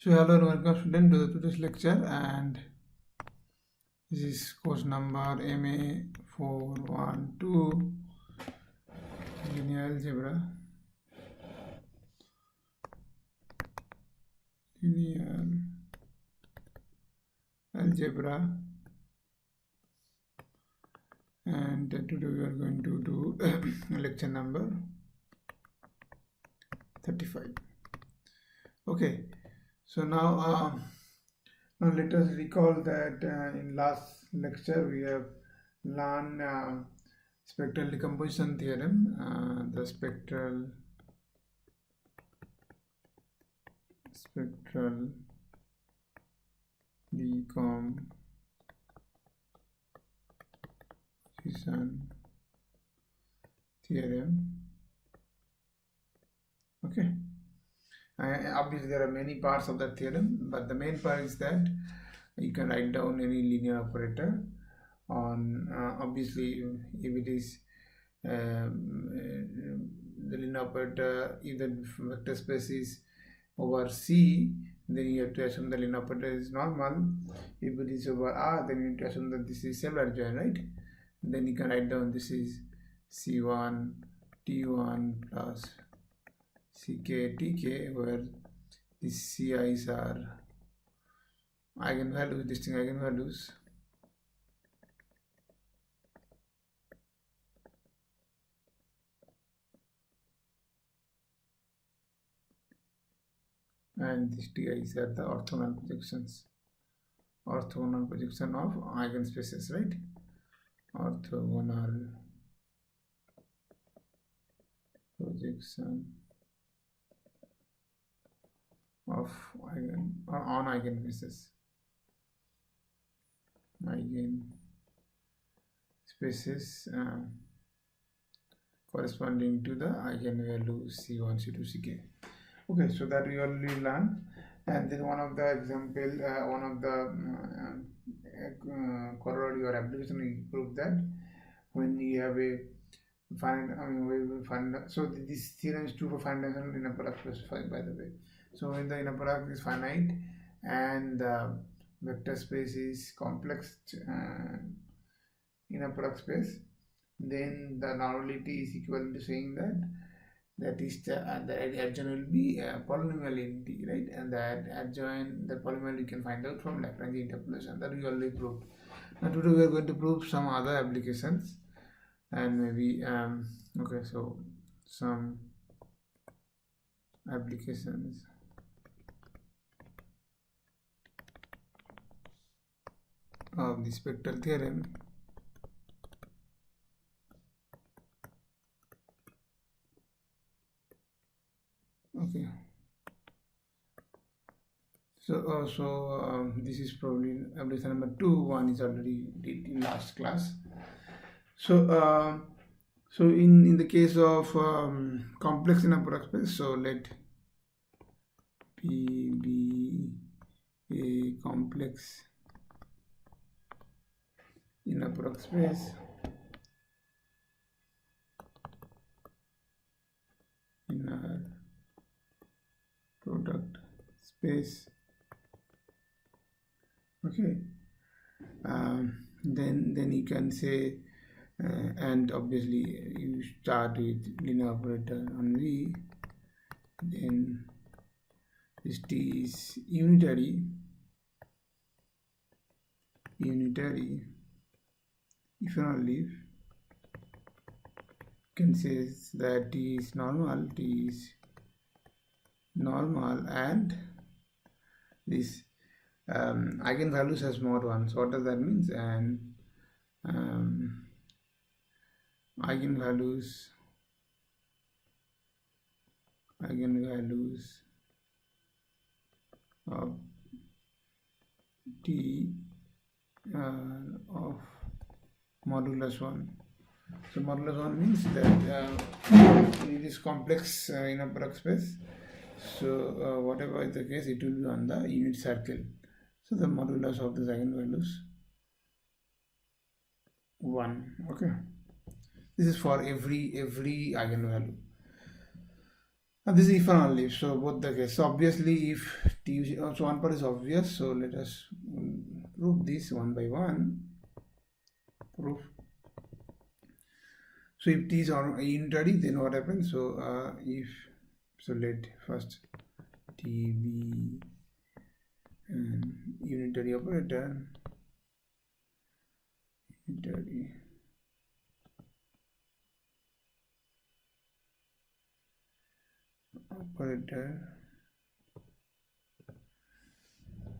So hello and welcome student to the today's lecture, and this is course number MA412 linear algebra, and today we are going to do lecture number 35. Okay, so now let us recall that in last lecture we have learned spectral decomposition theorem, the spectral decomposition theorem. Okay. Obviously there are many parts of the theorem, but the main part is that you can write down any linear operator on obviously if it is the linear operator, if the vector space is over C, then you have to assume the linear operator is normal. If it is over R, then you need to assume that this is self-adjoint, right? Then you can write down this is C1 T1 plus Ck Tk, where these Ci's are eigenvalues, distinct eigenvalues, and these Ti's are the orthogonal projections, orthogonal projection of eigenspaces, right? Orthogonal projection of on eigenspaces, corresponding to the eigenvalue C1, C2, Ck. Okay, so that we already learned. And then one of the example, one of the corollary or application, we prove that when you have a so this theorem is true for finite inner product specified, by the way. So when the inner product is finite and the vector space is complex inner product space, then the normality is equivalent to saying that is the adjoint will be polynomial entity, right? And that adjoint, the polynomial you can find out from Lagrange interpolation. That we already proved. Now today we are going to prove some other applications, and maybe okay, so some applications of the spectral theorem. Okay, so this is probably application number 2. One is already did in last class. So so in the case of complex inner product space, so let P be a complex inner product space, inner product space. Okay, then you can say and obviously you start with linear operator on V, then this T is unitary. If you not leave, you can say that T is normal, and this eigenvalues has mod 1. So what does that mean? And eigenvalues of T of modulus 1. So modulus 1 means that it is complex inner product space. So whatever is the case, it will be on the unit circle. So the modulus of the eigenvalues 1. Okay, this is for every eigenvalue. This is if and only if, so both the case. So obviously if t, so one part is obvious, so let us prove this one by one. Proof. So if t is unitary, then what happens? So if, so let first t be an unitary operator, unitary operator,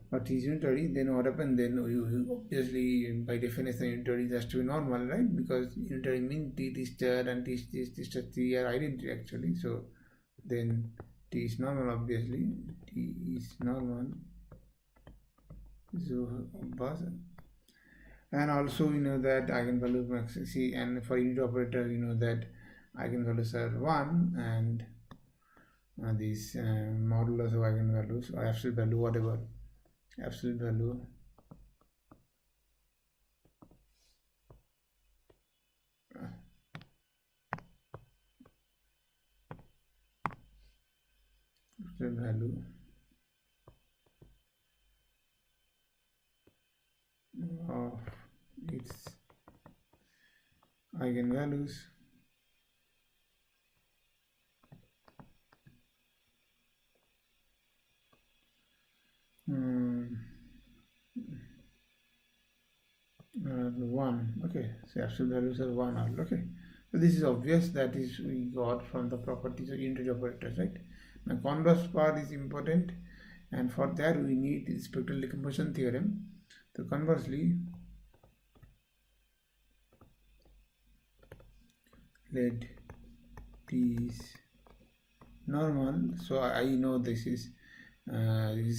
but is unitary, then what happens? Then you obviously by definition unitary has to be normal, right? Because unitary means t star and t star 3 are identity actually. So then t is normal, obviously t is normal. So and also you know that eigenvalue max, see, and for unit operator you know that eigenvalues are 1 and this modulus of eigenvalues or absolute value, whatever absolute value of its eigenvalues one. Okay, so absolute values are 1 all. Okay, so this is obvious, that is we got from the properties of unitary operators, right? Now converse part is important, and for that we need the spectral decomposition theorem. So conversely, let t is normal. So I know this is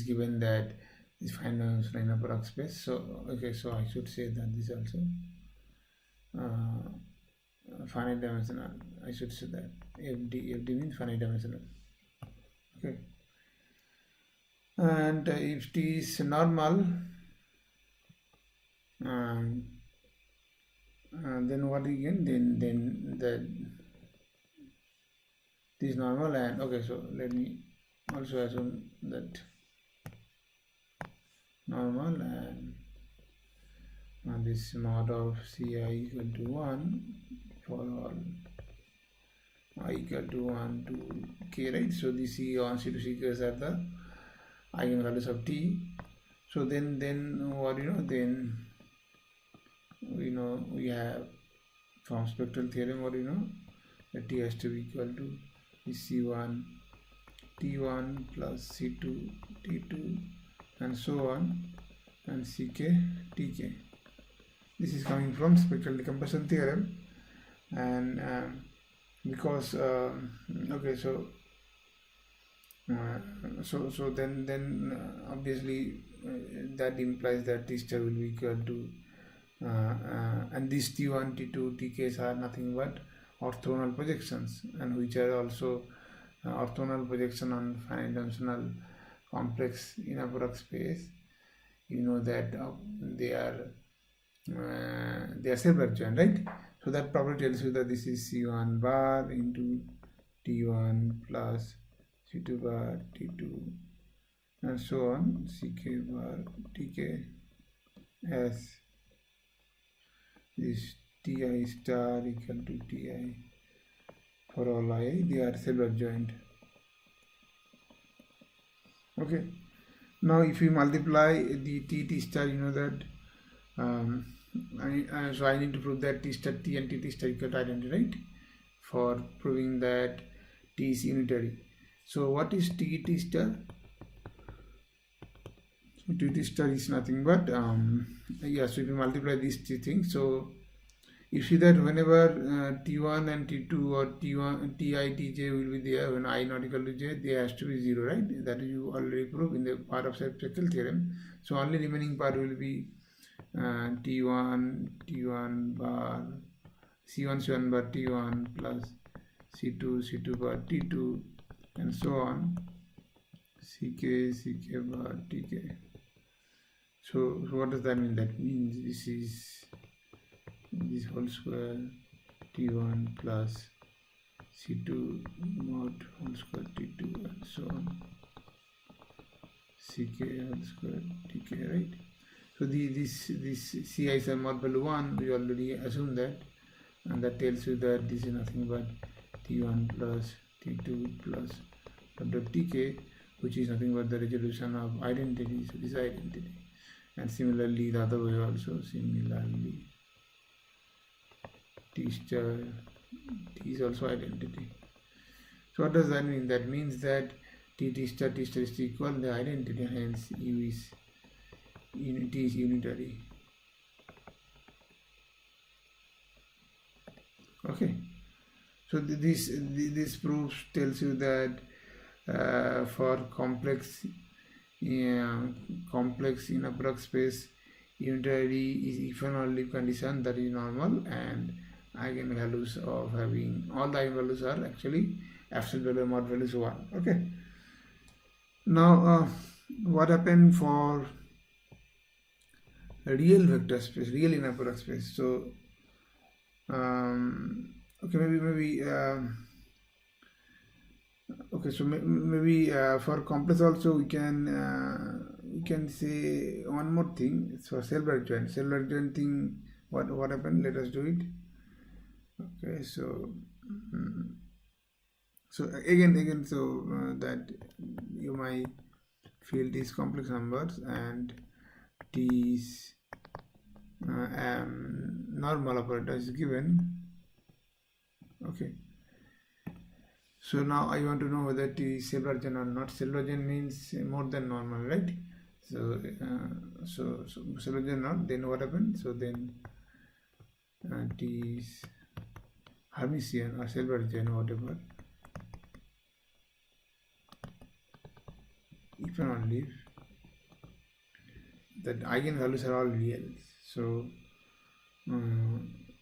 given that is finite dimensional in a product space. So okay, so I should say that this also finite dimensional. I should say that FD means finite dimensional. Okay, and if t is normal, then what again? Then that this is normal, and okay, so let me also assume that normal, and this mod of ci equal to 1 for all I equal to 1 to k, right? So the c1, c2, ck's are the eigenvalues of t. So then what then we have from spectral theorem what that t has to be equal to c1 t1 plus c2 t2 and so on, and ck tk. This is coming from spectral decomposition theorem, and because okay, so then obviously that implies that t star will be equal to and these t1 t2 tks are nothing but orthogonal projections, and which are also orthogonal projection on finite dimensional complex in a product space. You know that they are self-adjoint, right? So that probably tells you that this is c1 bar into t1 plus c2 bar t2 and so on, ck bar tk, as this ti star equal to ti for all I, they are self-adjoint. Okay, now if we multiply the t star, you know that so I need to prove that t star t and t star equal to identity, right? For proving that t is unitary. So what is t star? So t star is nothing but yeah, so if you multiply these two things, so you see that whenever t1 and t2 or t1 ti tj will be there, when I not equal to j, they has to be 0, right? That you already proved in the part of spectral theorem. So only remaining part will be t1 bar c1 bar t1 plus c2 bar t2 and so on, ck bar tk. So what does that mean? That means this is this whole square t1 plus C2 mod whole square T2 and so on, CK whole square TK, right? So this Ci's are mod value 1, we already assume that, and that tells you that this is nothing but T1 plus T2 plus .tk, which is nothing but the resolution of identity. So this is identity. And similarly the other way also, similarly T star T is also identity. So what does that mean? That means that T star is equal the identity, hence U is T is unitary. Okay, so this proofs tells you that for complex in a product space, unitary is if and only condition that is normal, and eigenvalues of having all the eigenvalues are actually absolute value mod value is 1. Okay, now what happened for real vector space, real in a product space? So okay, maybe okay, so maybe for complex also we can say one more thing. It's for cell-block joint thing. What happened? Let us do it. Okay, so so again so that you might feel these complex numbers and these normal operator is given. Okay, so now I want to know whether T is cell-block joint or not. Cell-block joint means more than normal, right? So so cell-block joint not, then what happens? So then T is Hermitian or cell-block joint, whatever, if and only if that eigenvalues are all real. So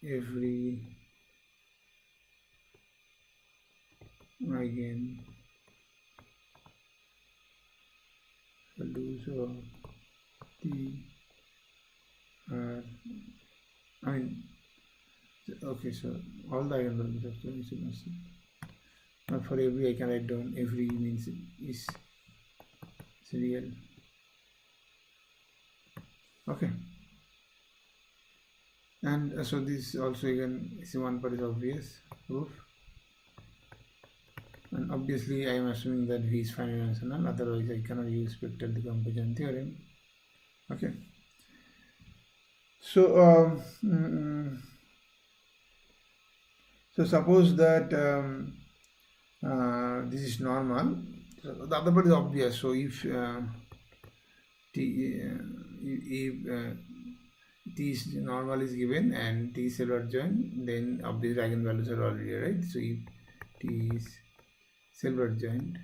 every eigenvalues of T are, I mean, okay, so all the eigenvalues of T is not for every I can write down every means is real. Okay, and so this also again is one part is obvious proof, and obviously I am assuming that V is finite dimensional, otherwise I cannot use spectral decomposition theorem. Okay, so so suppose that this is normal. So the other part is obvious. So if T is normal is given and T is cell-block joint, then obviously eigenvalues are already right. So if T is cell-block joint,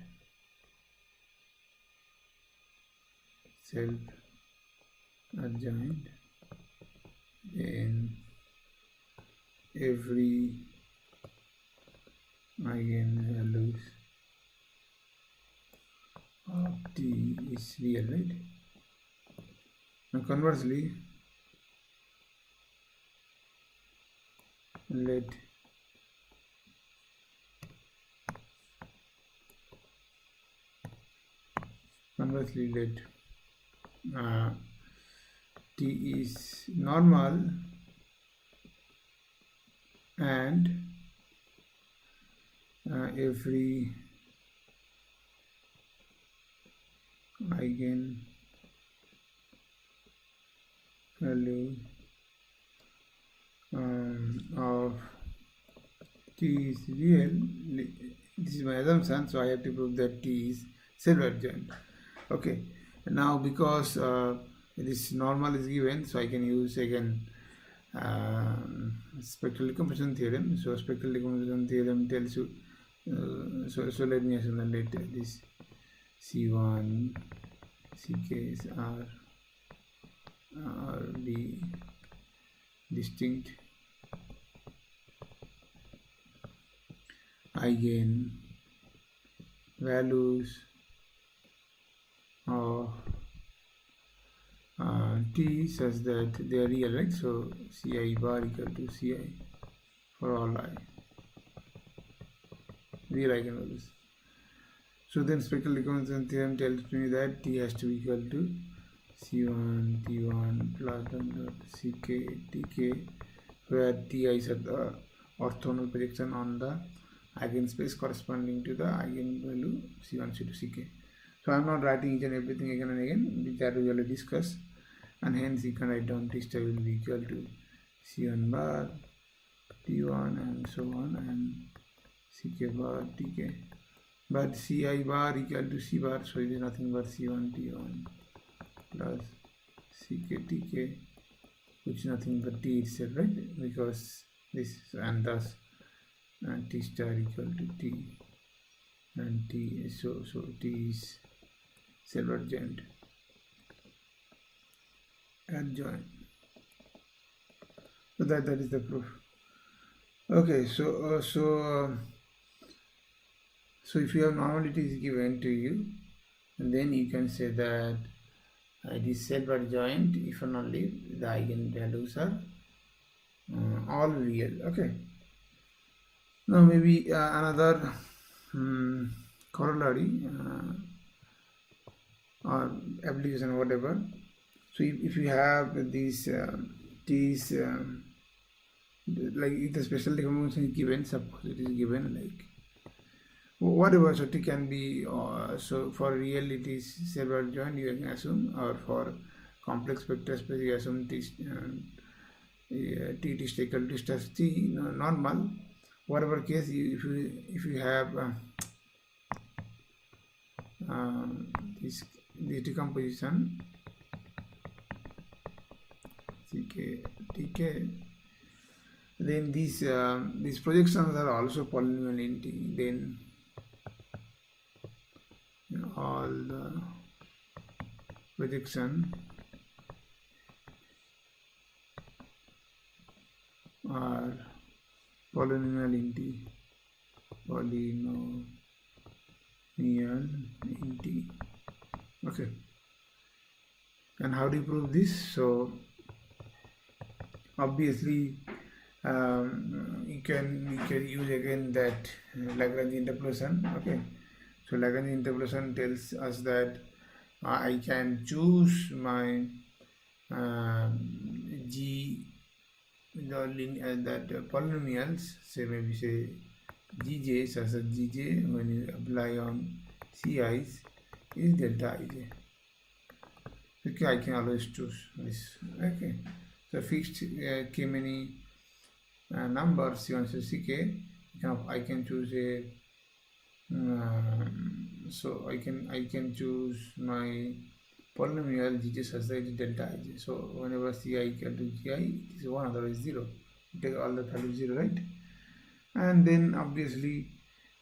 then every eigenvalues of T is real, right? Now conversely, let T is normal and every eigenvalue of T is real. This is my assumption, so I have to prove that T is cell-block joint. Okay, now because this normal is given, so I can use again spectral decomposition theorem. So spectral decomposition theorem tells you so let me assume that later this C1 CKs are be distinct eigenvalues of T such that they are real, right? So Ci bar equal to Ci for all I. real eigenvalues. So then spectral decomposition theorem tells me that T has to be equal to C1 T1 plus Ck Tk, where Ti is at the orthogonal projection on the eigenspace corresponding to the eigenvalue C1 C2 Ck. So I am not writing each and everything again and again, that we already discussed, and hence you can write down T star will be equal to C1 bar T1 and so on, and Ck bar Tk. But Ci bar equal to C bar, so it is nothing but C1 T1 plus Ck Tk, which is nothing but T itself, right? Because this, and thus T star equal to T, and T, so T is self-adjoint. So that is the proof. Okay, so if you have normality is given to you, and then you can say that it is self-adjoint if and only if the eigenvalues are all real. Okay. Now maybe another corollary or application, whatever. So if you have these like if the special decomposition is given, suppose it is given like whatever, so T can be so for real it is self-adjoint, you can assume, or for complex vector space you assume T is equal to star T normal. Whatever case, if you have this decomposition Ck Tk, then these projections are also polynomial in T, then all the projection are polynomial in T, polynomial in T. Okay, and how do you prove this? So obviously you can use again that Lagrange interpolation. Okay, so Lagrange interpolation tells us that I can choose my G, that polynomials, say maybe say Gj such as Gj when you apply on Ci's is delta Ij. Okay, I can always choose this. Okay, so fixed k many numbers C1 to Ck, I can choose a so I can choose my polynomial Gj such that it is delta Ij. So whenever Ci equal to Gi, it is 1, otherwise 0. You take all the values 0, right? And then obviously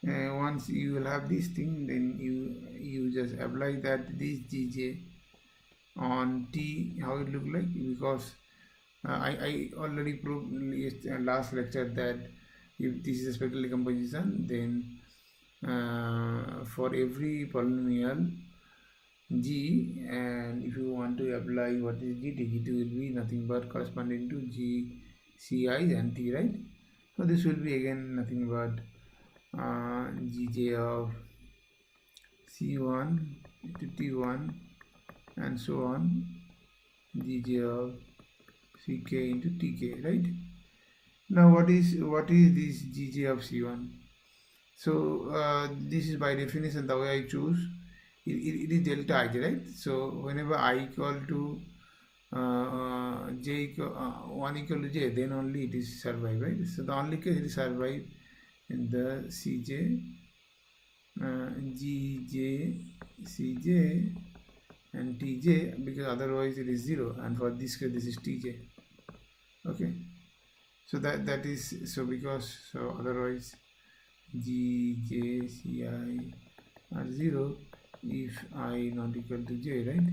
once you will have this thing, then you just apply that this Gj on T, how it look like, because I already proved in last lecture that if this is a spectral decomposition, then for every polynomial G, and if you want to apply what is G2 will be nothing but corresponding to G, Ci and T, right? So this will be again nothing but Gj of C1 to T1 and so on, Gj of Ck into Tk, right? Now what is this Gj of C1? So this is by definition the way I choose. It is delta Ij, right? So whenever I equal to j equal 1 equal to j, then only it is survive, right? So the only case it is survive in the Cj, Gj, Cj and Tj, because otherwise it is 0, and for this case this is Tj. Okay, so that is so, because so otherwise G, J, Ci are 0 if I not equal to j, right?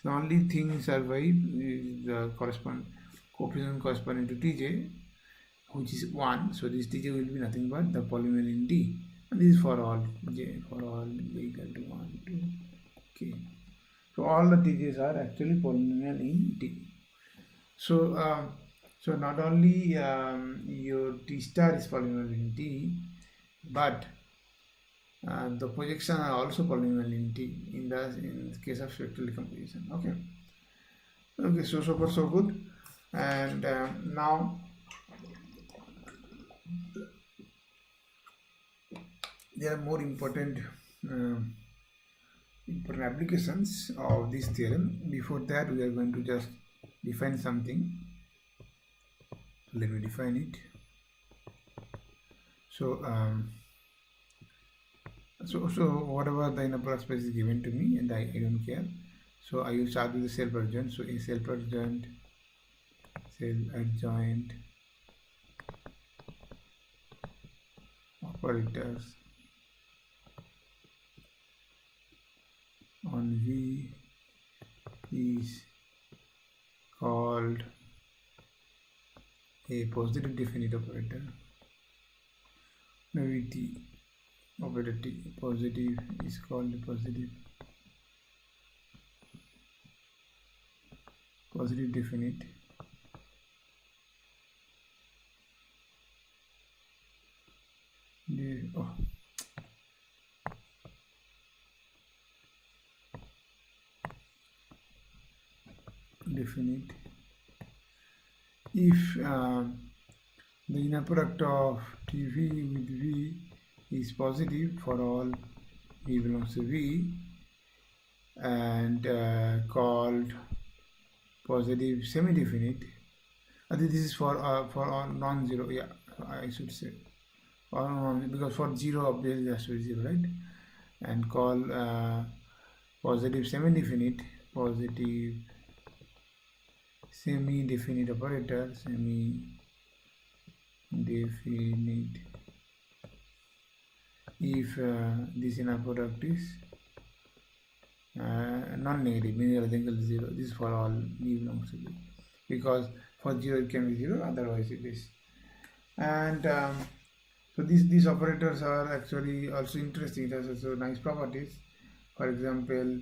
So the only thing survive is the coefficient corresponding to Tj, which is 1. So this Tj will be nothing but the polynomial in T, and this is for all j, equal to 1 to k. So all the Tj's are actually polynomial in T. So so not only your T star is polynomial in T, but the projections are also polynomial in T in the case of spectral decomposition. Okay. So far so good. And now there are more important applications of this theorem. Before that, we are going to just define something. Let me define it. So whatever the inner product space is given to me, and I don't care. So I will start with the self-adjoint. So a self-adjoint operators on V is called a positive definite operator. Maybe T operator T positive is called a positive definite definite if the inner product of TV with V is positive for all V belongs to V, and called positive semi-definite. I think this is for non-zero. Yeah, I should say, because for 0 obviously has to be 0, right? And call positive semi-definite operator, semi-definite if this inner product is non-negative, meaning identical to 0. This is for all V belongs to V, because for 0 it can be 0, otherwise it is. And so these operators are actually also interesting. It has also nice properties. For example,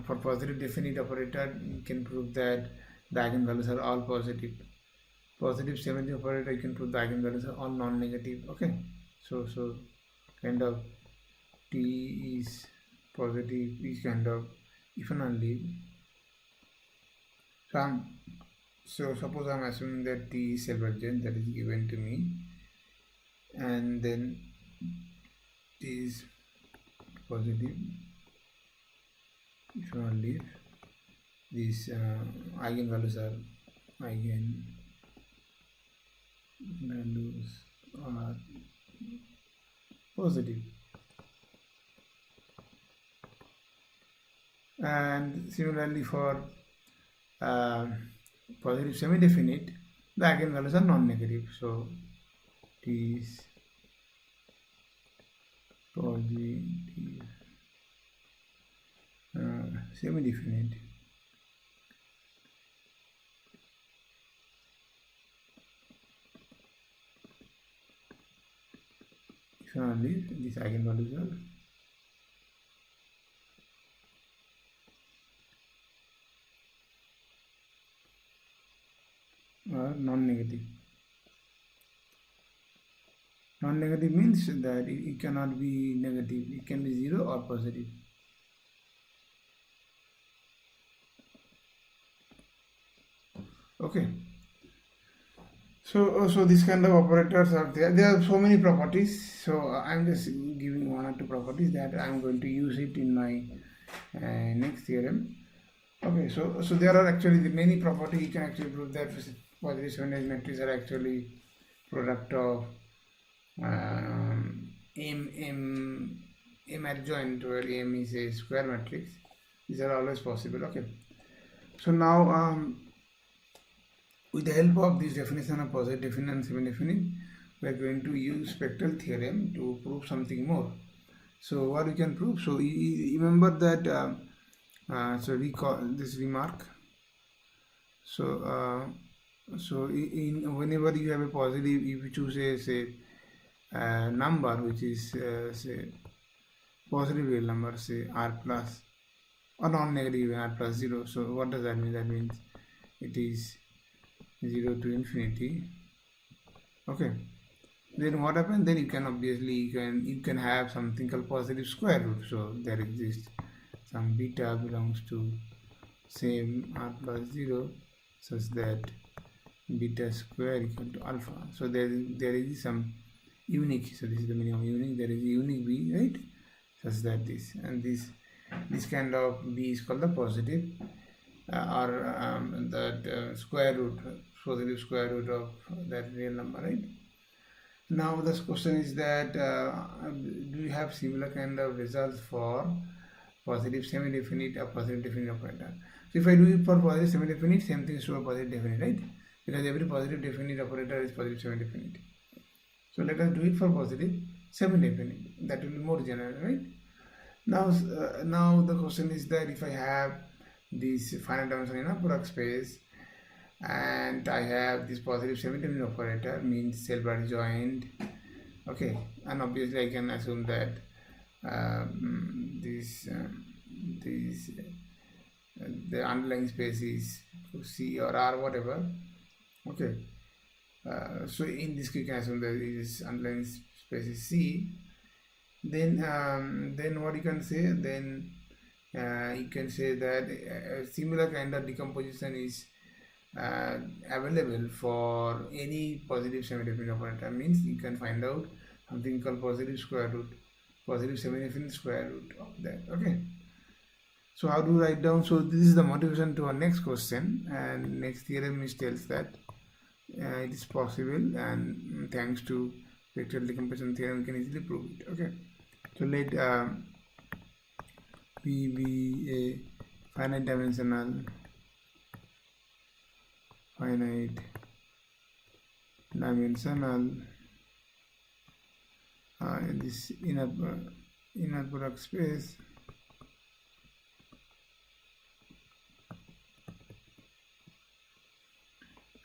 for positive definite operator, you can prove that the eigenvalues are all positive. Positive semi-definite operator, you can prove the eigenvalues are all non-negative. Okay, so kind of T is positive is kind of if and only. So suppose I'm assuming that T is self-adjoint, that is given to me, and then T is positive if and only these eigenvalues are positive. And similarly for positive semi-definite, the eigenvalues are non-negative. So T is positive semi-definite if only these eigenvalues are non-negative. Non-negative means that it cannot be negative, it can be 0 or positive. Okay, so this kind of operators are there. There are so many properties, so I'm just giving 1 or 2 properties that I'm going to use it in my next theorem. Okay, so there are actually many properties. You can actually prove that positive semi-definite matrices are actually product of M adjoint, where M is a square matrix. These are always possible. Okay, so now with the help of this definition of positive definite and semi-definite, we are going to use spectral theorem to prove something more. So what we can prove? So remember that so recall this remark. So whenever you have a positive, if you choose a number which is say positive real number, say r plus, or non-negative r plus 0. So what does that mean? That means it is 0 to infinity. Okay, then what happens? Then you can obviously you can have something called positive square root. So there exists some beta belongs to same r plus 0 such that beta square equal to alpha. So there is some unique. So this is the meaning of unique. There is a unique b, right? Such that this kind of b is called the positive or that square root, positive square root of that real number, right? Now this question is that do you have similar kind of results for positive semi-definite or positive definite operator? So if I do it for positive semi-definite, same thing is true for positive definite, right? Because every positive definite operator is positive semi-definite. So let us do it for positive semi-definite. That will be more general, right? Now the question is that if I have this finite dimension in a product space and I have this positive semi-definite operator, means self-adjoint, okay, and obviously I can assume that the underlying space is C or R, whatever, okay. So in this case you can assume that this underlying space is C. Then what you can say, then you can say that a similar kind of decomposition is available for any positive semi-definite operator. Means you can find out something called positive square root, positive semi-definite square root of that, okay. So how to write down? So this is the motivation to our next question, and next theorem tells that it is possible, and thanks to spectral decomposition theorem we can easily prove it, okay. So let P be a finite dimensional this inner product space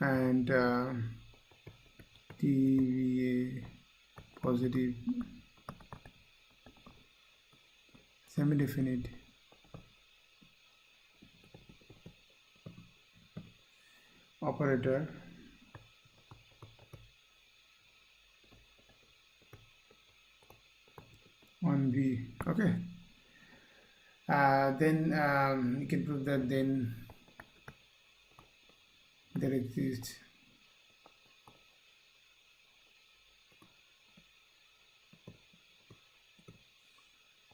and T be a positive semi-definite operator on V, okay. Then you can prove that then there exists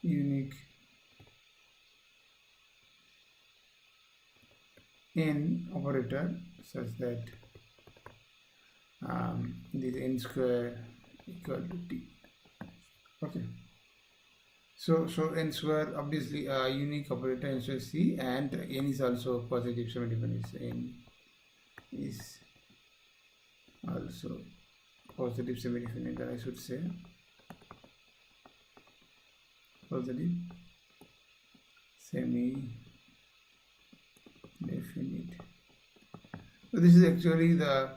unique n operator such that this n square equal to t, okay. So n square obviously unique operator n square c, and n is also positive semi-definite. N is also positive semi-definite, I should say positive semi-definite. So this is actually the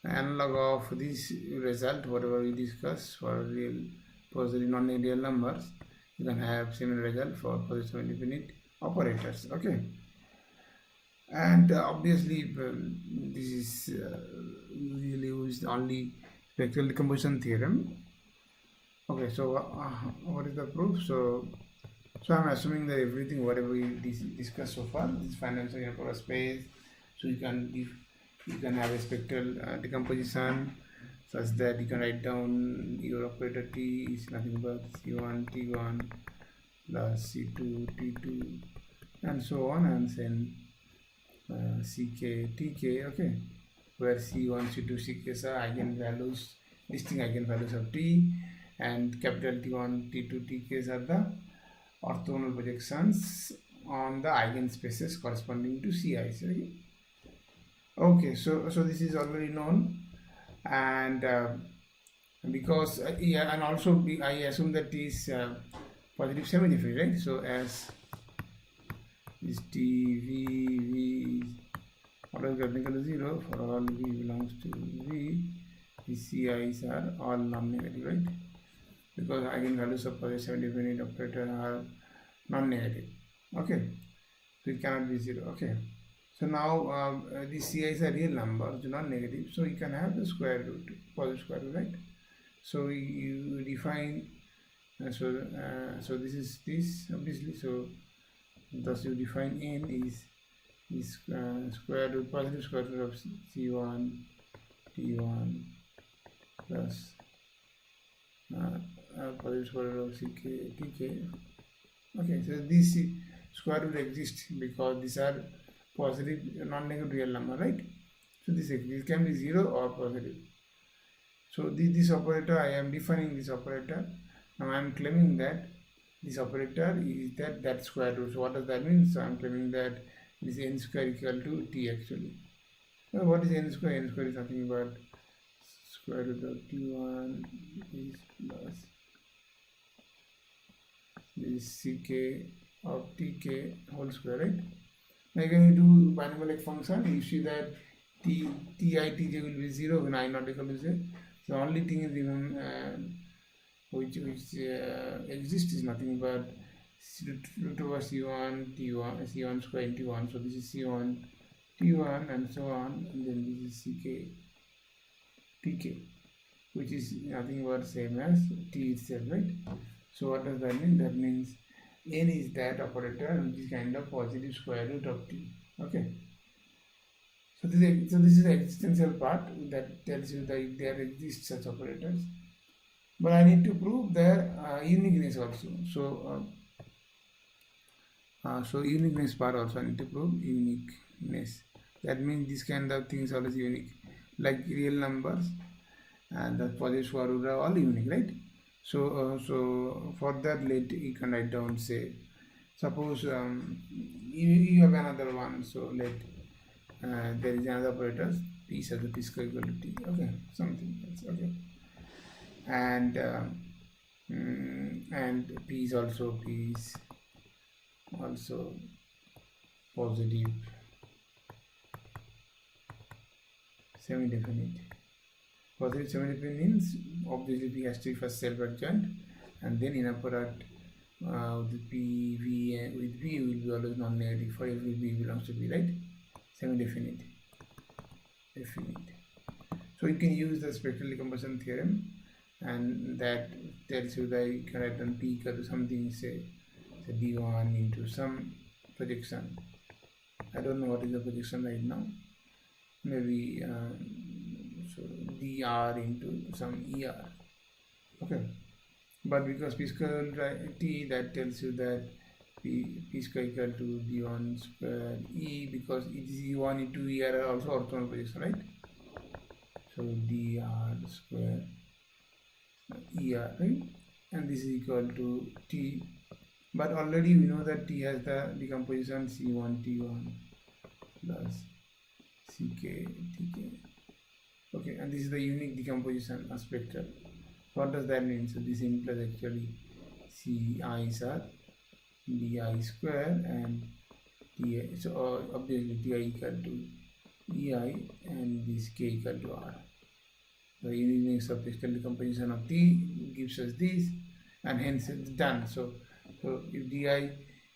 analog of this result, whatever we discuss for real positive non-real numbers. You can have similar result for positive semi-definite operators, okay. And obviously this is usually used only spectral decomposition theorem, okay. So what is the proof? So I'm assuming that everything whatever we discussed so far is financial in a product space. So you can have a spectral decomposition such that you can write down your operator T is nothing but C1 T1 plus C2 T2 and so on, and then CK TK, okay, where C1 C2 CK are eigenvalues, distinct eigenvalues of T, and capital T1 T2 TKs are the orthogonal projections on the eigenspaces corresponding to CIs, okay. Okay, so this is already known, and because yeah, and also I assume that T is positive semi-definite, right? So as is T V always equal to 0 for all V belongs to V, the CIs are all non-negative, right? Because eigenvalues of positive semi-definite operator are non-negative, okay. So it cannot be 0, okay. So now the CIs are real numbers, not negative, so you can have the square root, positive square root, right? So you define so this is this obviously. So thus you define n is square root positive square root of c1 t1 plus positive square root of ck tk. Okay, so this square root exists because these are positive non-negative real number, right? So this can be 0 or positive. So this operator, I am defining this operator. Now I am claiming that this operator is that square root. So what does that mean? So I am claiming that this n square equal to t actually. So what is n square? N square is nothing but square root of t1 is plus this ck of tk whole square, right? Now when you do binomial function, you see that ti tj will be 0 when I not equal to 0. The only thing is which exists is nothing but root over c1 t1 c1 square into 1. So this is c1 t1 and so on, and then this is ck tk, which is nothing but same as t itself, right? So what does that mean? That means n is that operator which is kind of positive square root of t. Okay. So this is the existential part that tells you that there exist such operators. But I need to prove their uniqueness also. So uniqueness part also I need to prove uniqueness. That means this kind of things are always unique, like real numbers and the positive square root are all unique, right? So for that, you can write down, say, suppose you have another one. So there is another operator p such that p square equal to t. Okay, something else. Okay, and p is also positive semi-definite. Positive semi-definite means obviously p has to be first self-adjoint, and then inner product with p with p will be always non-negative for every p belongs to p, right? Semi-definite, definite. So you can use the spectral decomposition theorem, and that tells you that you can write down p equal to something, say d1 into some projection. I don't know what is the projection right now. Maybe so dr into some er. Okay, but because p square t, that tells you that p square equal to d1 square e, because it is e1 into er are also orthogonal projection, right? So dr square er, right? And this is equal to t, but already we know that t has the decomposition c1 t1 plus ck tk. Okay, and this is the unique decomposition of spectral. What does that mean? So this implies actually ci's are di square and ti. So obviously ti equal to ei and this k equal to r. The uniqueness of spectral decomposition of t gives us this, and hence it's done. So if di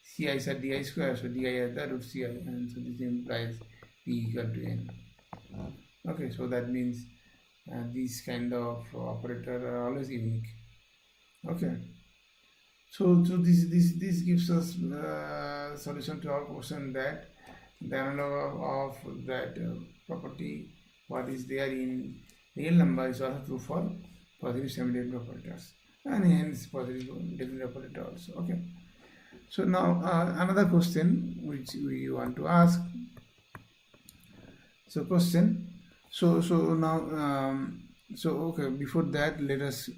ci is at di square, so di is the root ci, and so this implies p equal to n. Okay, so that means these kind of operator are always unique. Okay, so this gives us solution to our question, that the analog of that property what is there in real number is also true for positive semi-definite operators, and hence positive definite operator also. Okay, so now another question which we want to ask. So question. So now okay, before that let us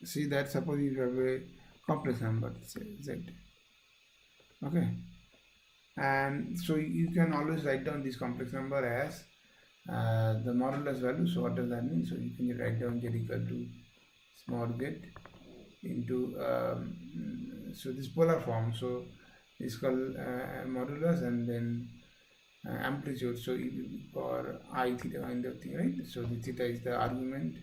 see that suppose you have a complex number, say z. Okay, and so you can always write down this complex number as the modulus value. So what does that mean? So you can write down z equal to small z into so this polar form. So it's called modulus and then amplitude. So for I theta kind of thing, right? So the theta is the argument,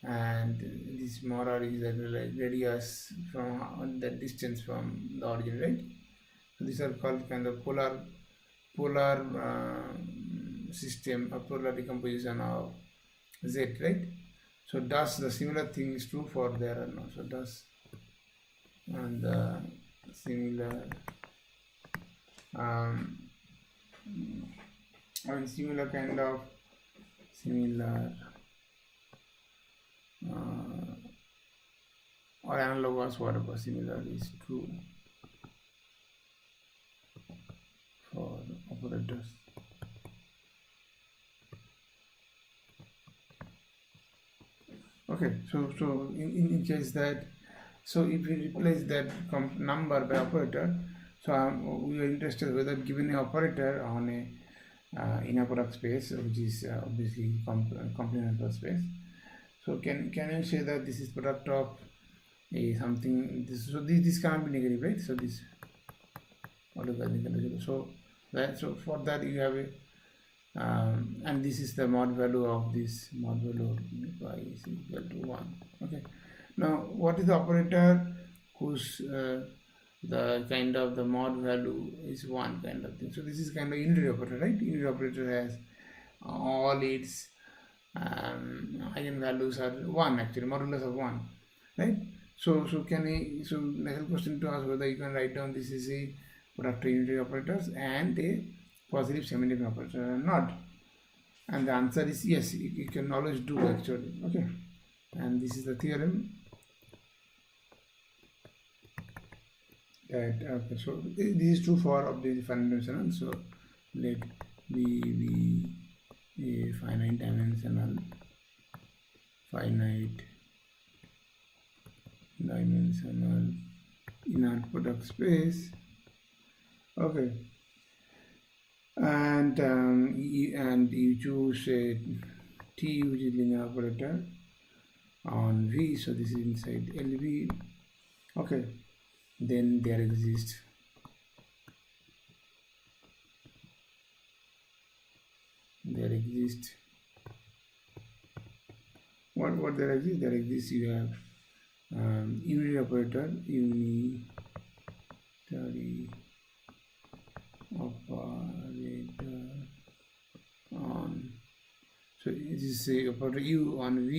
and this mod r is the radius from the distance from the origin, right? So these are called kind of polar system, a polar decomposition of Z, right? So does the similar thing is true for there or not? So does and the similar similar kind of similar or analogous, whatever, similar is true for operators. Okay, so in case that, so if we replace that number by operator, so we are interested whether given a operator on a inner product space, which is obviously complementary space. So can you say that this is product of a something? This cannot be negative, right? So this so that, so for that you have a and this is the mod value of this mod value of y is equal to 1. Okay, now what is the operator whose the kind of the mod value is 1 kind of thing? So this is kind of unitary operator, right? Unitary operator has all its eigenvalues are 1, actually modulus of 1, right? So can we, so next question to ask whether you can write down this is a product of unitary operators and a positive semi-definite operator or not, and the answer is yes, you can always do actually. Okay, and this is the theorem that, okay, so this is true for objective finite dimensional. So let B be a finite dimensional inner product space. Okay, and you choose a T, which is linear operator on V, so this is inside LV. Okay, then there exists what there exists, you have unitary operator, unitary operator on, so this is a operator U on V,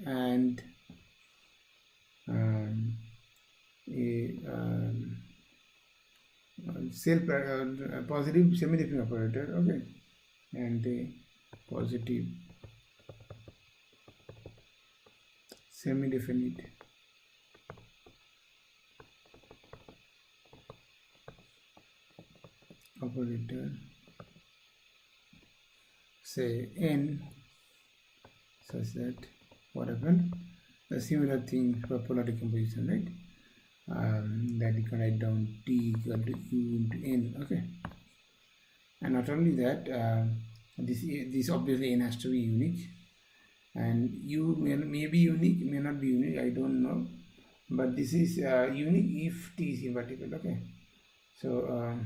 and a positive semi-definite operator. Okay, and a positive semi-definite operator, say N, such that what happened, a similar thing for polar decomposition, right? That you can write down T equal to U into N. Okay, and not only that, this obviously N has to be unique, and U may be unique, may not be unique, I don't know, but this is unique if T is invertible. Okay, so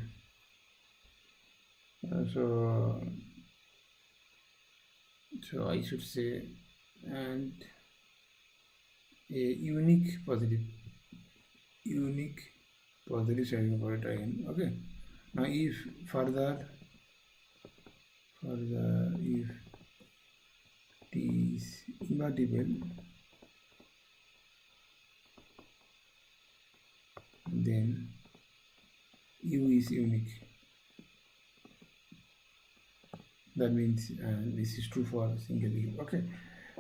so I should say, and a unique positive sharing operator N. Okay, now if further if T is invertible, then U is unique. That means this is true for single U. Okay,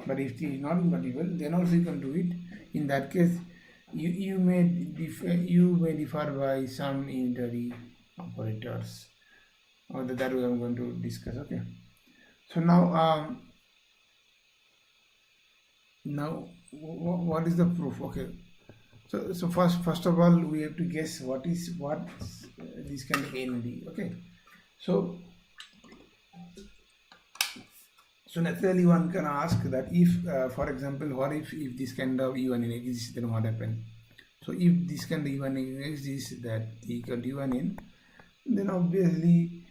but if T is not invertible, then also you can do it. In that case, you may differ by some unitary operators, or that way I'm going to discuss. Okay, so now what is the proof? Okay, so first of all we have to guess what this kind of N be. Okay, so naturally one can ask that if for example, what if this kind of U1N exists, then what happens? So if this kind of U1N exists, that equal to U1N, then obviously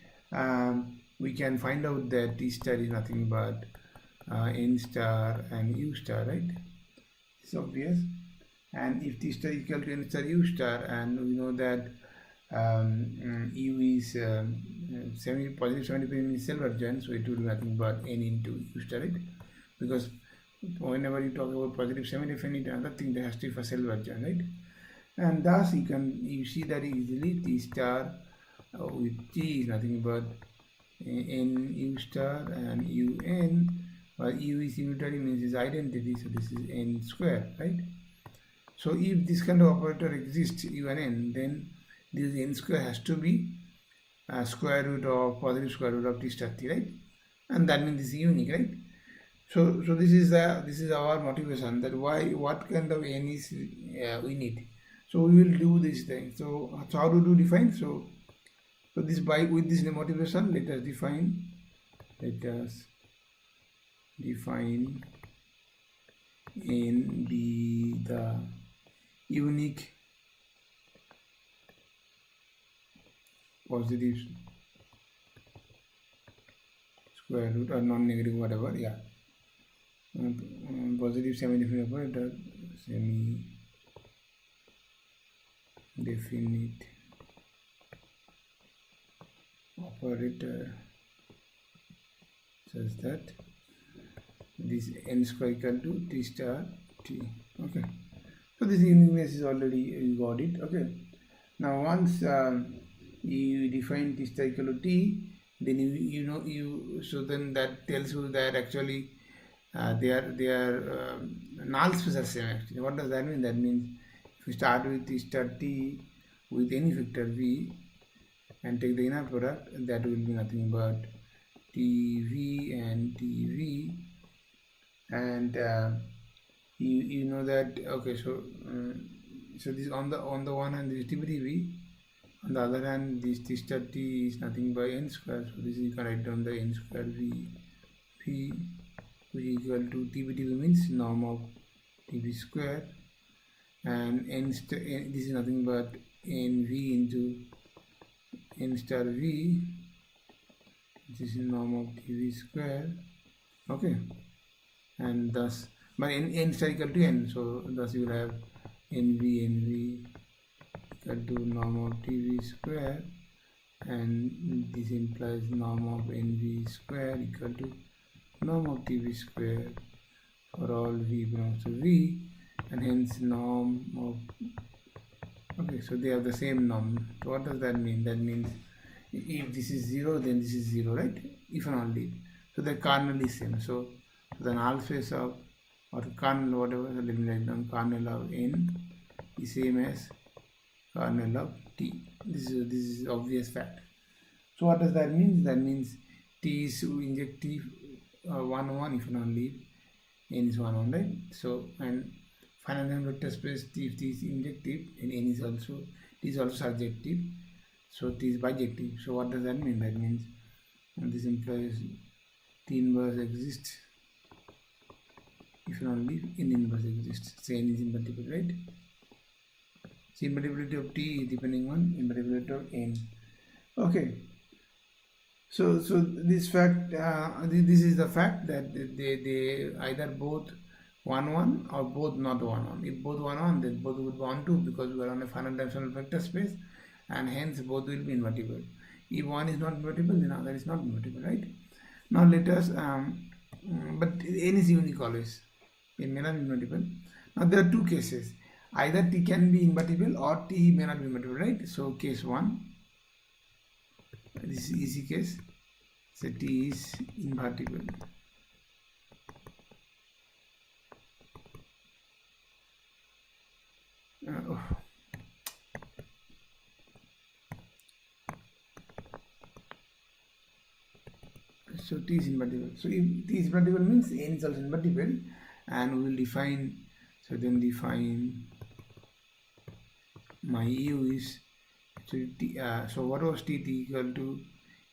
we can find out that T star is nothing but N star and U star, right? It's obvious. And if T star equal to N star U star, and we know that u is positive 70 means self adjoint, so it will be nothing but n into u star, right? Because whenever you talk about positive 70, if any other thing, there has to be for self adjoint, right? And thus you see that easily t star with t is nothing but n u star and un, while u is unitary means is identity, so this is n square, right? So if this kind of operator exists, u and n, then this n square has to be square root of positive square root of t star t, right? And that means this is unique, right? So this is our motivation, that what kind of n is we need. So we will do this thing. So how to define? So this with this motivation, let us define n be the unique positive square root or non-negative, whatever, yeah, positive semi-definite operator, semi-definite operator such that this n square equal to t star t. Okay, so this uniqueness is already, you got it. Okay, now once you define t star equal to t, then so then that tells you that actually they are null space are same. Actually, what does that mean? That means if we start with t star t with any vector v and take the inner product, that will be nothing but tv and tv, and you know that. Okay, so this on the one hand this is tv, on the other hand this t star t is nothing but n square, so this is, you can write down the n square v which is equal to tv means norm of tv square, and this is nothing but nv into n star v, which is norm of tv square. Okay, and thus by n star equal to n, so thus you will have nv equal to norm of tv square, and this implies norm of nv square equal to norm of tv square for all v belongs to v, and hence norm of. Okay, so they have the same norm. So what does that mean? That means if this is 0, then this is 0, right? If and only. So the kernel is same. So the null space of, or kernel, whatever, so let me write down, kernel of n is same as kernel of t. This is obvious fact. So what does that mean? That means t is injective 1 1 if and only n is 1 1, right? So, and final vector space if t is injective and n is also, t is also surjective, so t is bijective. So what does that mean? That means this implies t inverse exists if and only n inverse exists. So n is invertible, right? So invertibility of t is depending on invertibility of n. Okay. So this fact, this is the fact that they either both 1 1 or both not 1 1. If both 1 1, then both would be 1 2, because we are on a finite dimensional vector space, and hence both will be invertible. If one is not invertible, then other is not invertible, right? Now let us, but n is unique always. It may not be invertible. Now there are two cases. Either t can be invertible or t may not be invertible, right? So case 1, this is easy case. So t is invertible. So t is invertible. So if t is invertible means n is also invertible, and we will define. So then define my u is actually t. So what was t equal to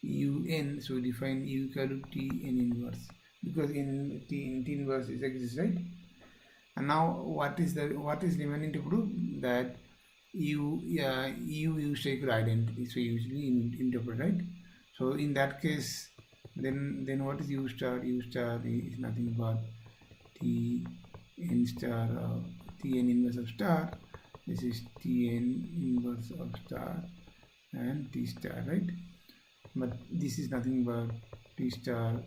un? So we define u equal to t n inverse, because in t inverse is exists, right? And now what is remaining to prove? That u star equal identity. So usually interpret, right? So in that case, then what is u star? U star is nothing but t n star of t n inverse of star. This is t n inverse of star and t star, right? But this is nothing but t star,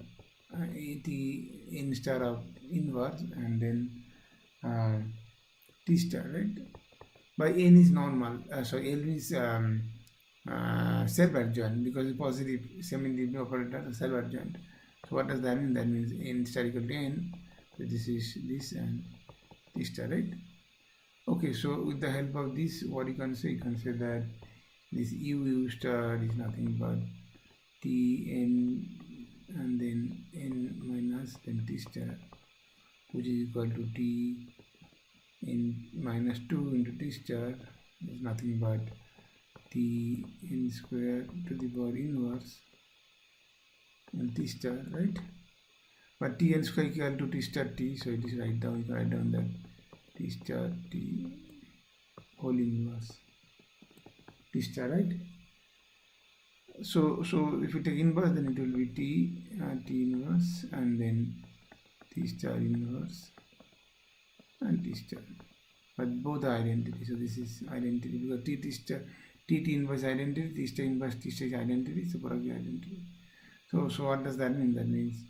t n star of inverse, and then t star, right? By n is normal, so L is self-adjoint, because it's positive semi-independent operator self-adjoint. So what does that mean? That means n star equal to n. So this is this and t star, right? Okay, so with the help of this, what you can say? You can say that this u star is nothing but t n and then n minus then t star, which is equal to t n minus 2 into t star is nothing but t n square to the power inverse and t star, right? But t n square equal to t star t, so it is write down, you can write down that t star t whole inverse t star, right? So if you take inverse, then it will be t inverse and then t star inverse and t star, but both are identity. So this is identity because t inverse identity, t star inverse t star is identity, so product is identity. So what does that mean? That means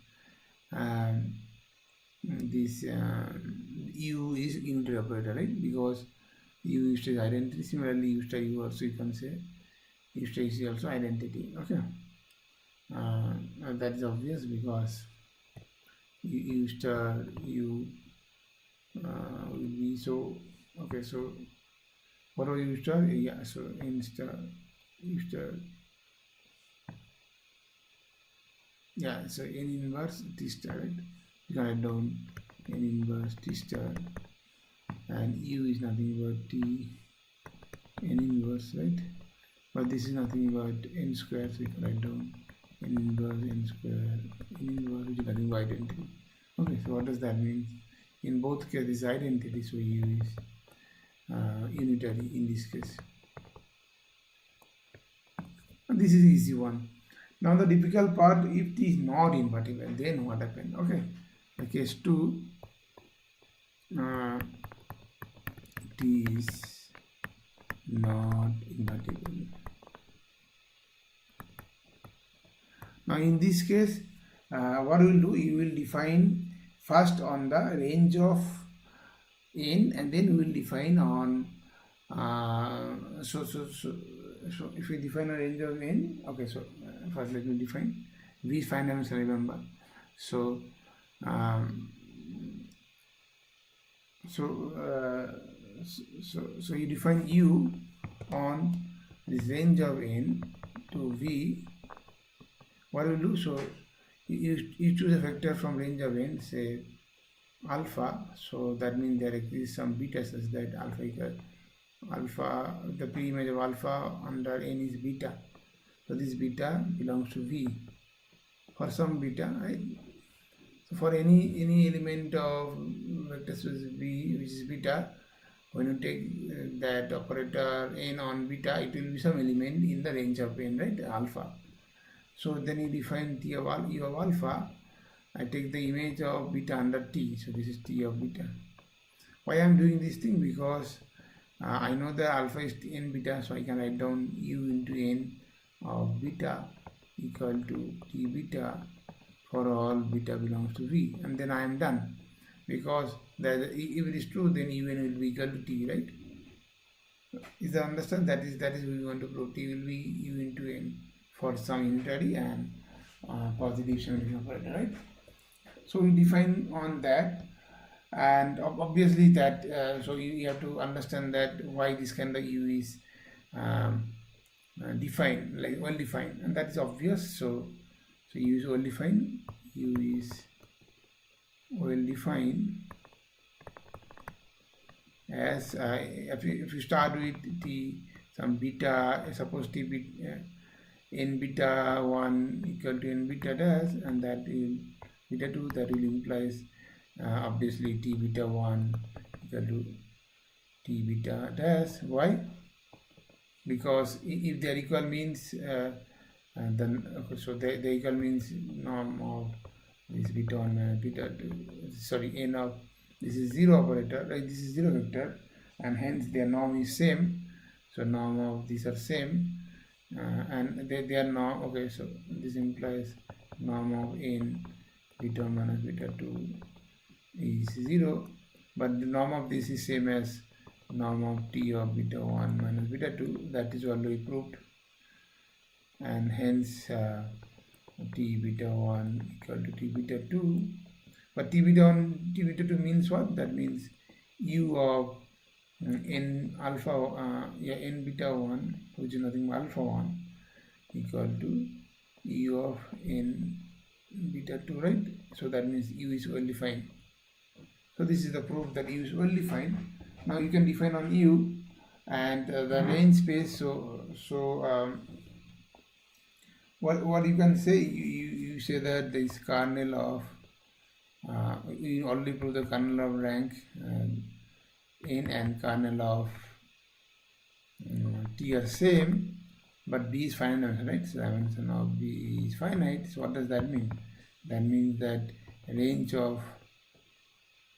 this u is unitary operator, right? Because u star is identity. Similarly, u star u also, you can say u star is also identity. Okay, that is obvious because u star u will be so. Okay, so what was u star? Yeah, so n star u star. Yeah, so n inverse t star, right? You can write down n inverse t star, and u is nothing but t n inverse, right? But this is nothing but n square, so you can write down n inverse n square n inverse, which is nothing but identity. Okay, so what does that mean? In both cases, identity, so u is unitary in this case. And this is easy one. Now the difficult part, if t is not invertible, then what happens? Okay, the case 2, t is not invertible. Now in this case, what we will do, you will define first on the range of n, and then we will define on so if we define a range of n. Okay, so first let me define v is 5 dimensional, remember. So so you define u on this range of n to v. What we do, so you choose a vector from range of n, say alpha, so that means there exists some beta such that alpha, the pre-image of alpha under n is beta, so this beta belongs to v for some beta, right? So for any element of vector space v which is beta, when you take that operator n on beta, it will be some element in the range of n, right, alpha. So then you define t of u of alpha. I take the image of beta under t, so this is t of beta. Why I am doing this thing? Because I know that alpha is n beta, so I can write down u into n of beta equal to t beta for all beta belongs to v, and then I am done. Because if it is true, then un will be equal to t, right? Is that understand? That is what we want to prove. T will be u into n for some unitary and positive symmetric operator, right? So we define on that, and obviously that so you have to understand that why this kind of u is defined, like well defined, and that is obvious. So u is well defined. U is well defined as if you start with t some beta, suppose t beta n beta 1 equal to n beta dash, and that will beta 2, that will implies obviously t beta 1 equal to t beta dash. Why? Because if they are equal means then okay, so they equal means norm of this beta 1 minus beta 2, sorry, n of this is 0 operator, right? This is 0 vector, and hence their norm is same, so norm of these are same, and they are norm. Okay, so this implies norm of n beta minus beta 2 is 0, but the norm of this is same as norm of t of beta 1 minus beta 2. That is already proved, and hence t beta 1 equal to t beta 2. But t beta 1 t beta 2 means what? That means u of n alpha n beta 1, which is nothing but alpha 1, equal to u of n beta 2, right? So that means u is well defined. So this is the proof that u is well defined. Now you can define on u and the range space. What you can say, you say that there is kernel of you already proved the kernel of rank n and kernel of t are same, but b is finite, right? So dimension of b is finite. So what does that mean? That means that range of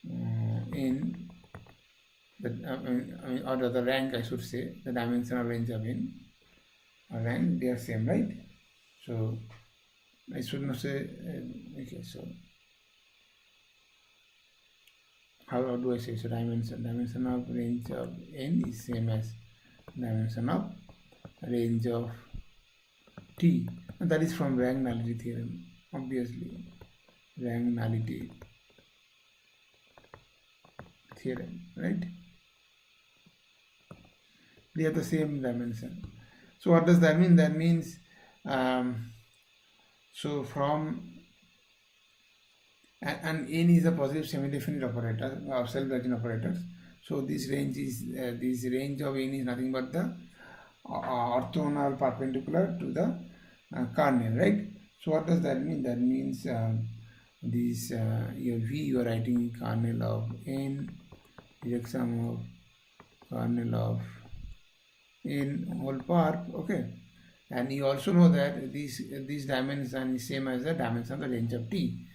n, or the rank, I should say, the dimension of range of n or rank, they are same, right? So I should not say okay. So how do I say? So dimension of range of n is same as dimension of range of t, and that is from rank nullity theorem. Obviously, rank nullity theorem, right? They have the same dimension. So what does that mean? That means so from and n is a positive semi-definite operator of self-Gaussian operators. So this range is this range of n is nothing but the orthogonal perpendicular to the kernel, right? So what does that mean? That means this your v you are writing kernel of n direct sum of kernel of n whole part, okay? And you also know that this dimension is same as the dimension of the range of t.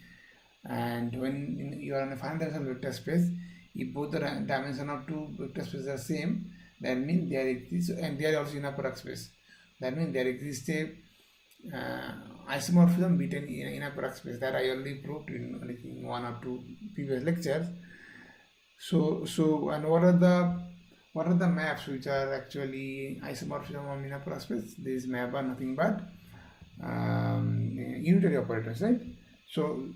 And when you are in a finite dimensional vector space, if both the dimension of two vector spaces are same, that means there exists, and they are also in a product space. That means there exists a isomorphism between in a product space that I already proved in like one or two previous lectures. So and what are the maps which are actually isomorphism of inner product space? These maps are nothing but unitary operators, right? So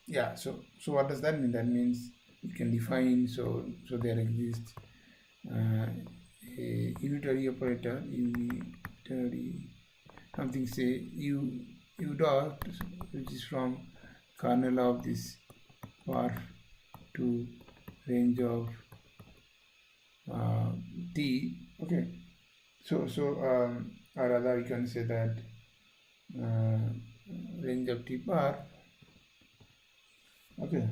yeah, so what does that mean? That means you can define, so there exists a unitary operator, something say u dot, which is from kernel of this part to range of t, okay? So or rather you can say that range of t bar, okay?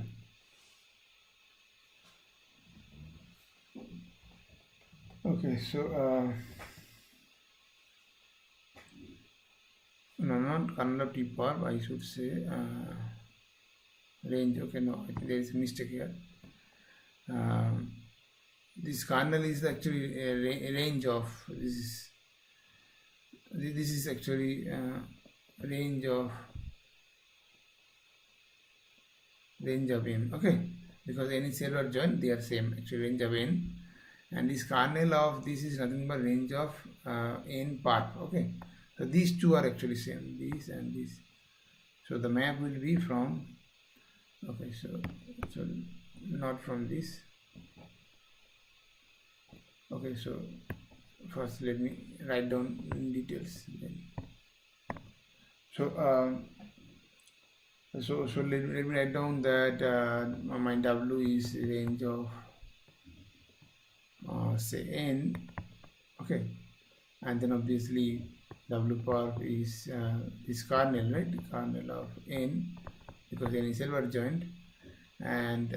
Okay, so no, not kernel of t bar, I should say range. Okay, no, I think there is a mistake here. This kernel is actually a range of this is actually range of n, okay? Because any cellular joint, they are same, actually range of n, and this kernel of this is nothing but range of n part, okay? So these two are actually same, this and this. So the map will be from, okay, so not from this. Okay, so first let me write down in details then. So let me write down that my W is range of say n, okay? And then obviously W bar is this kernel, right? Kernel of n, because n is silver joint, and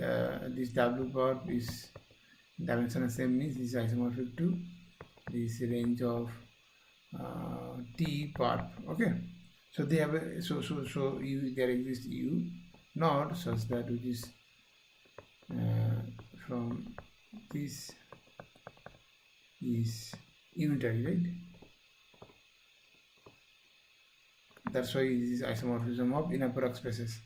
this W bar is dimension same, means this is isomorphic to this range of t part, okay? So they have a, so there exists u naught such that which is from this is unitary, right? That's why this is isomorphism of inner product spaces.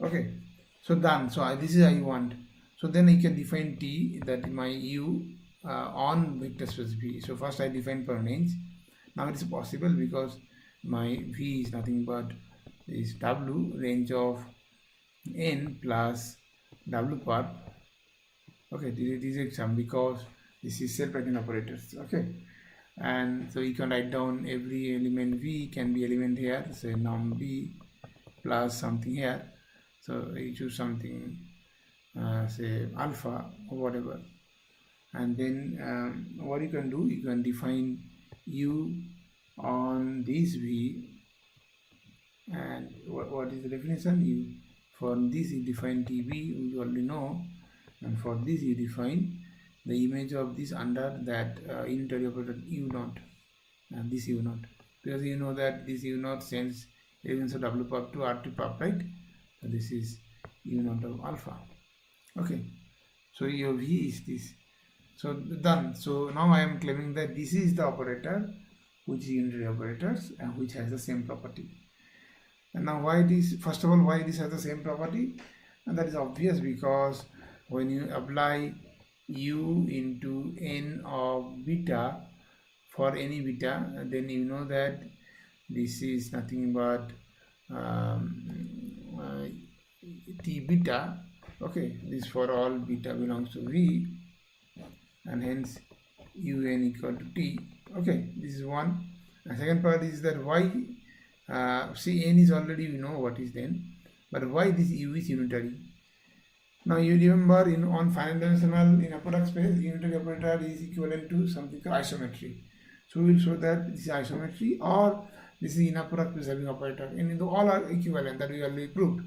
Okay, so done. So this is I want. So then I can define T, that my U on vector space V. So first I define per range. Now it is possible because my V is nothing but is W range of N plus W part. Okay, this is exam because this is self-adjoint operators. Okay, and so you can write down every element V can be element here, say norm B plus something here. So you choose something, say alpha or whatever, and then what you can do, you can define U on this V, and what is the definition? You for this you define TB, you already know, and for this you define the image of this under that unitary operator U0, and this U0, because you know that this U0 sends elements of W pop to R2 pop, right? So this is U0 of alpha. Okay, so your V is this. So done. So now I am claiming that this is the operator which is unitary operators and which has the same property. And now why this? First of all, why this has the same property? And that is obvious, because when you apply U into N of beta for any beta, then you know that this is nothing but T beta. Okay, this for all beta belongs to V, and hence Un equal to T. Okay, this is one. And second part is that why, see, N is already, we know what is then, but why this U is unitary? Now you remember on finite dimensional in a product space, unitary operator is equivalent to something called isometry. So we will show that this is isometry, or this is inner product space having operator, and all are equivalent, that we already proved.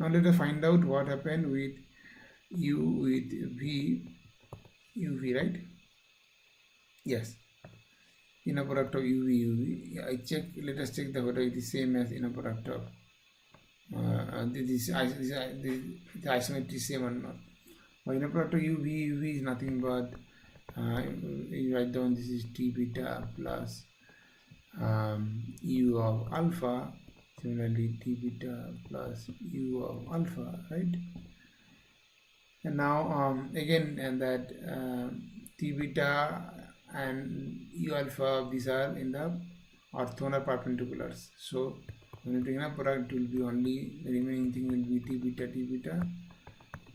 Now let us find out what happened with U with V, UV, right? Yes, inner product of UV, UV. I check. Let us check whether it is same as inner product of the isometry is same or not. But inner product of UV, UV is nothing but you write down this is T beta plus U of alpha. Similarly, T beta plus U of alpha, right? And now again, and that T beta and U alpha, these are in the orthogonal perpendiculars. So when you bring a product, it will be only the remaining thing will be T beta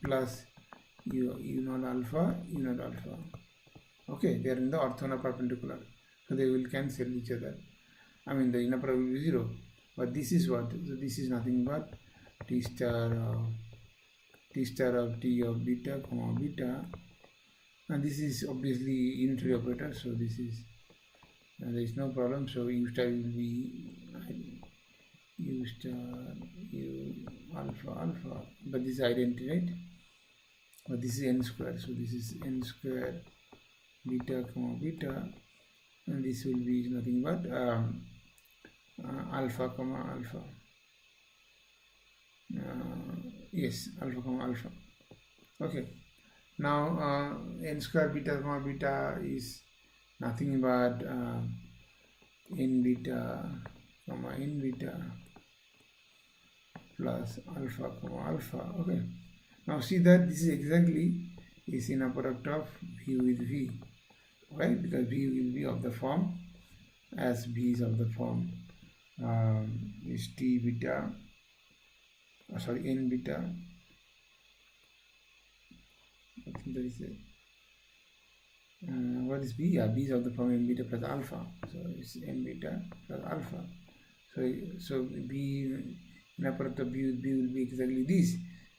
plus U naught alpha, U naught alpha. Okay, they are in the orthogonal perpendicular, so they will cancel each other. I mean the inner product will be 0. But this is what? So this is nothing but T star of T of beta comma beta, and this is obviously unitary operator. So this is there is no problem. So U star will be U star U alpha, but this is identity, right? But this is n square. So this is n square beta comma beta, and this will be nothing but alpha comma alpha. Yes, alpha comma alpha. Okay, now n square beta comma beta is nothing but n beta comma n beta plus alpha comma alpha. Okay, now see that this is exactly is in a product of V with V, right? Because V will be of the form as V is of the form is T beta, sorry, n beta. I think that is it. What is B? Yeah, B is of the form n beta plus alpha. So it's n beta plus alpha. So B in a product of B with B will be exactly this,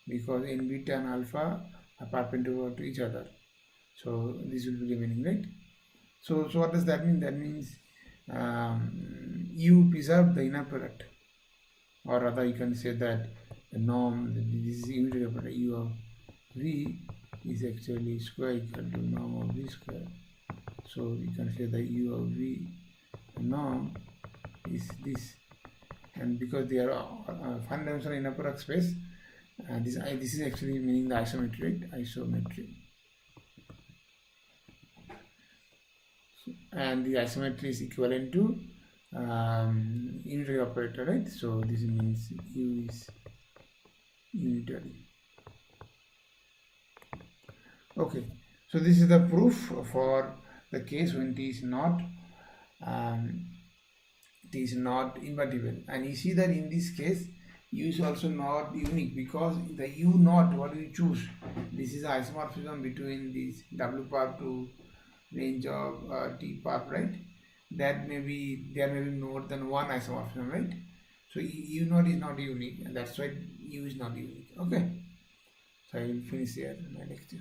because n beta and alpha are perpendicular to each other. So this will be remaining, right? So what does that mean? That means you preserve the inner product, or rather you can say that the norm, this is unitary operator U of V is actually square equal to norm of V square. So you can say that U of V norm is this, and because they are finite dimensional inner product space, this is actually meaning the isometry, right? Isometry. and the isometry is equivalent to unitary operator, right? So this means U is unitary. Okay, so this is the proof for the case when it is not invertible, and you see that in this case U is also not unique, because the U naught what you choose, this is isomorphism between this W part to range of T part, right? That may be, there may be more than one isomorphism, right? So U naught is not unique, and that's why U is not unique. Okay, so I will finish here in my lecture.